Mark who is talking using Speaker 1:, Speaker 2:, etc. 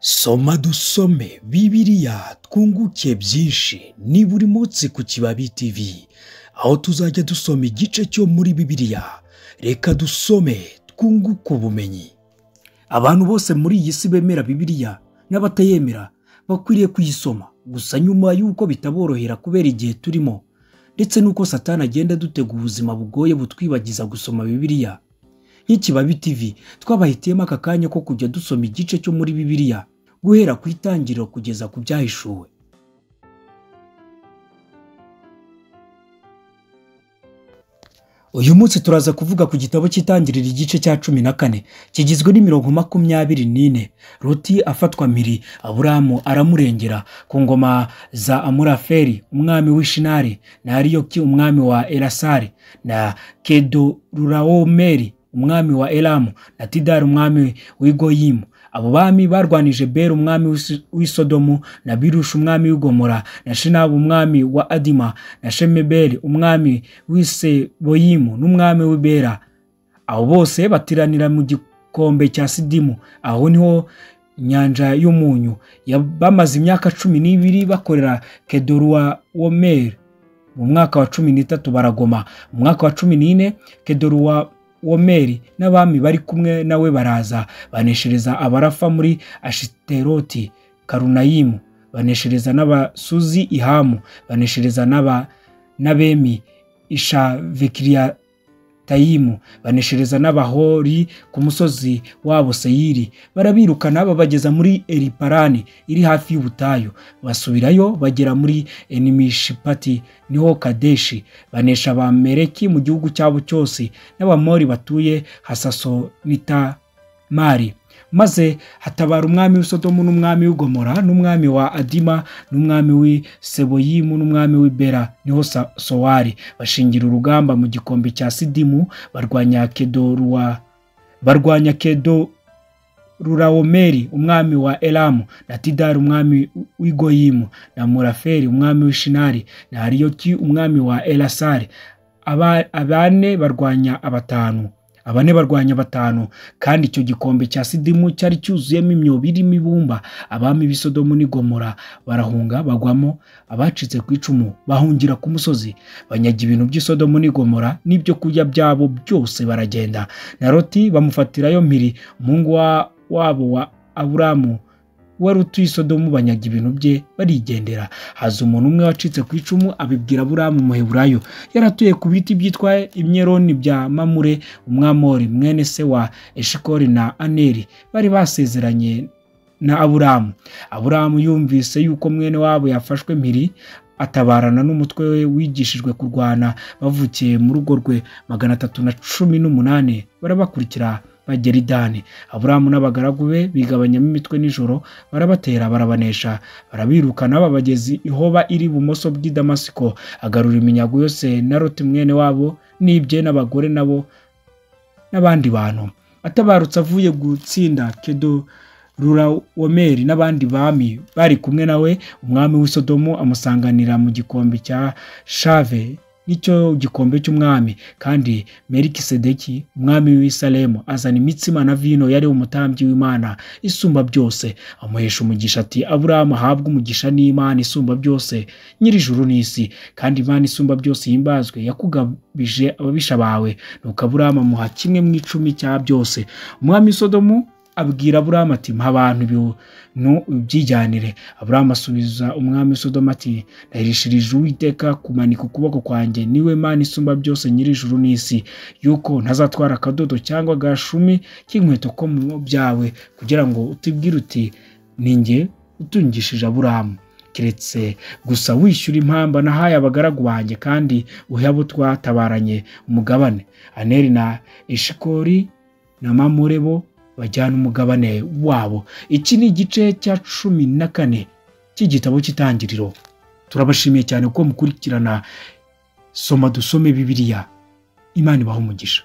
Speaker 1: Soma dusome Bibiliya twunguke byinshi ni buri munsi ku Kibabi TV, aho tuzajya dusoma igice cyo muri Bibiliya. Reka dusome twunguke ubumenyi. Abantu bose muri iyi si bemera Bibiliya n'abatayemera bakwiriye kuyisoma, gusa nyuma y'uko bitaborohera kubera igihe turimo ndetse n'uko Satani agenda dutega ubuzima bugoye butwibagiza gusoma Bibiliya. Nk'ikibabi TV twabahitiyemo aka kanya ko kujya dusoma igice cyo muri Bibiliya guhera ku itangiriro kugeza ku byahishuwe. Uyu munsi turaza kuvuga ku gitabo cy'itangiriro igice cya 14 kigizwe n'imirongo 24. Loti afatwa mpiri, Aburamu aramurengera ku ngoma za Amurafeli umwami w'Ishinari na Ariyoki umwami wa Elasari na Kedorulaomeri umwami wa Elamu na Tidari umwami w'Igoyimu. Abo bami barwanije Bera umwami w'Isodomu na Birusha umwami w'Igomora na Shinabu umwami wa Adima na Shemebeli umwami w'Iseboyimu n'umwami w'Ibera. Abo bose batiranira mu gikombe cya Sidimu, aho niho nyanja y'umunyu. Bamaze imyaka 12 bakorera Kedorulaomeri. Mu mwaka wa 13 baragoma. Mu mwaka wa 14 Kedorulaomeri n'abami bari kumwe nawe baraza baneshereza abarafa muri Ashiteroti Karunayimu, baneshereza n'abasuzi Ihamu, baneshereza n'abemi Ishavekiriyatayimu, baneshereza n'abahori ku musozi wabo Seyiri. Barabirukana babageza muri Eliparani iri hafi y'ubutayu, basubirayo bagera muri Enimishipati niho Kadeshi. Banesha Abameleki mu gihugu cyabo cyose n'Abamori batuye Hasasonitamari. Maze hatabara umwami w'Isodomu n'umwami w'Igomora n'umwami wa Adima n'umwami w'Iseboyimu n'umwami w'Ibera niho Sowari. Bashingira urugamba mu gikombe cya Sidimu barwanya Kedorulaomeri umwami wa Elamu na Tidari umwami w'Igoyimu na Murafeli umwami w'Ishinari na Ariyoki umwami wa Elasari. Abane barwanya batanu. Kandi icyo gikombe cya Sidimu cyari cyuzuyemo imyobo irimo ibumba. Abami b'Isodomu n'Igomora barahunga bagwamo, abacitse ku icumu bahungira ku musozi, banyaga ibintu by'Isodomu n'Igomora n'ibyo kurya byabo byose baragenda. Na Loti bamufatirayo mpiri, umuhungu wabo wa Aburamu wari utuye Isodomu, banyaga ibintu bye barigendera. Haza umuntu umwe wacitse ku icumu abibwira Aburamu Umuheburayo, yaratuye ku biti byitwa Imyeroni bya Mamure Umwamori mwene se wa Eshikori na Aneri, bari basezeranye na Aburamu. Aburamu yumvise yuko mwene wabo yafashwe mpiri, atabarana n'umutwe we wigishijwe kurwana. Bavukiye mu rugo rwe 318 barabakurikira bagera i Dani. Aburamu n'abagaragu be bigabanyamo imitwe nijoro, barabatera barabanesha, barabirukana babagezi ihoba iri bumoso bw'i Damasiko. Agarura iminyago yose na Loti mwene wabo n'ibye n'abagore nabo n'abandi bantu. Atabarutse avuye gutsinda Kedorulaomeri n'abandi bami bari kumwe nawe, umwami w'Isodomu amusanganira mu gikombe cya Shave, nicyo gikombe cy'umwami. Kandi Melikisedeki umwami w'Isalemu azana imitsima na vino, yari umutambyi w'Imana isumba byose, amuhesha umugisha ati, Aburamu ahabwe umugisha n'Imana isumba byose nyir'ijuru n'isi, kandi Imana isumba byose himbazwe, yakugabije ababisha bawe. Nuko Aburamu amuha 1/10 cya byose. Umwami w'Isodomu abwira Aburamu ati, mpa abantu byijyanire. Aburamu asubiza umwami w'Isodomu ati, ndahirishirije Uwiteka kumanika ukuboko kwanjye, niwe Mana isumba byose nyir'ijuru n'isi, yuko ntazatwara akadodo cyangwa agashumi k'inkweto ko mu byawe, kugira ngo utibwire uti ninjye utungishije Aburamu, keretse gusa wishyura impamba nahaye abagaragu banjye, kandi uhe abo twatabaranye umugabane. Aneri na Eshikori na Mamure bo bajyana umugabane wabo. Iki ni igice cya 14 cy'igitabo cy'itangiriro. Turabashimiye cyane ko mukurikirana Soma dusome Bibiliya. Imana ibahe umugisha.